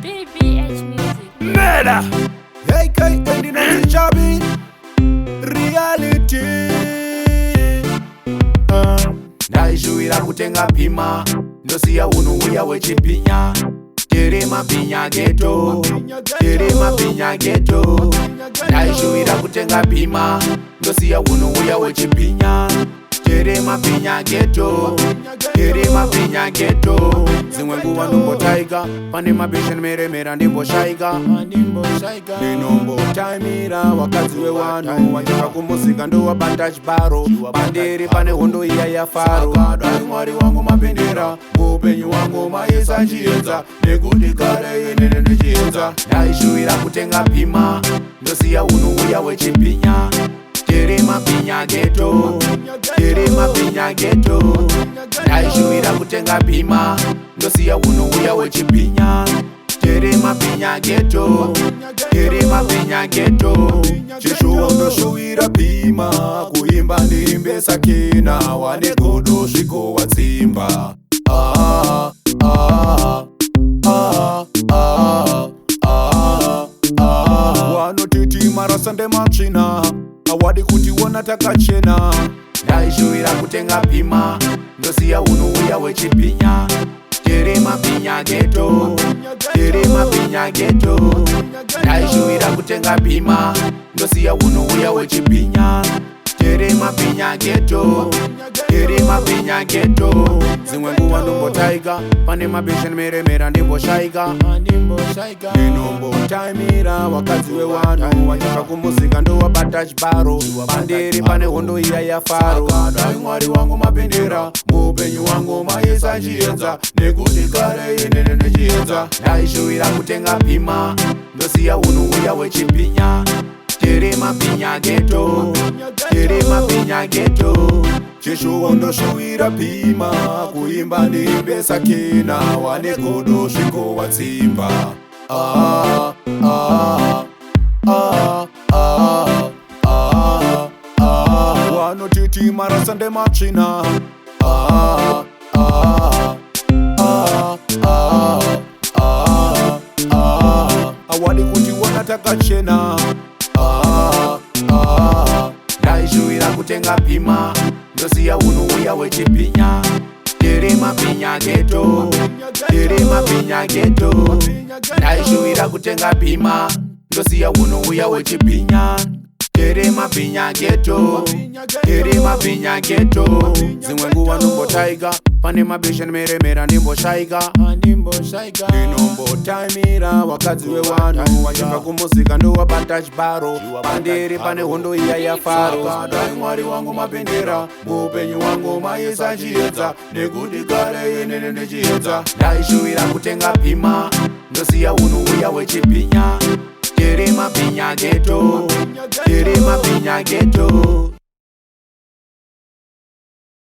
BBH Music. Murder. AK and the Chabi. Reality. Ndaishuwira kutenga pima ndosiya unuuya wechipinya terema pinya geto terema pinya geto ndaishuwira kutenga pima ndosiya unuuya wechipinya terema pinya geto terema pinya geto zimwe nguva ndombotaika pane mabesha nemeremera ndimboshaika ndinombotaimira wakadzi wewanhu wachoka kumusika ndowabanda chibaro panderi pane hondo iya yafaro dai mwari wangu mapendera muupenyu wangu maisa chiedza nekuti kare inini ndichiedza ndaishuwira kutenga pima ndosiya unuuya wechipinya terema pinya geto terema pinya geto ndaishuwira kutenga pima ndosiya unuuya wechipinya terema pinya geto terema pinya geto chishuwa ndoshuwira pima kuimba ndiimbe sakina wane godo sviko watsimba wanotiti marasa ndematsvina awadi kutiona takachena ndaishuwira kutenga pima ndosiya unuuya wechipinya terema pinya geto terema pinya geto ndaishuwira kutenga pima ndosiya unuuya wechipinya terema pinya geto terema pinya geto zimwe nguva ndombotaika pane mabesha nemeremera ndimboshaika ndinombotaimira wakadzi wewanhu wachoka kumusika ndowabata chibaro panderi pane hondo iya yafaro dai mwari wangu mapendera muupenyu wangu maisa chiedza nekuti kare inini ndichiedza ndaishuwira kutenga pima ndosiya unuuya wechipinya terema pinya geto terema pinya geto chishuwa ndoshuwira pima kuimba ndiimbe sakina wane godo sviko watsimba wanotiti marasa ndematsvina awadi kutiona takachena ndaishuwira kutenga pima ndosiya unuuya wechipinya terema pinya geto terema pinya geto ndaishuwira kutenga pima ndosiya unuuya wechipinya terema pinya geto terema pinya geto zimwe nguva ndombotaika pane mabesha nemeremera ndimboshaika ndinombotaimira wakadzi wewanhu wachoka kumusika ndowabata chibaro panderi pane hondo iya yafaro dai mwari wangu mapendera muupenyu wangu maisa chiedza nekuti kare inini ndichiedza ndaishuwira kutenga pima ndosiya unuuya wechipinya terema pinya geto terema pinya geto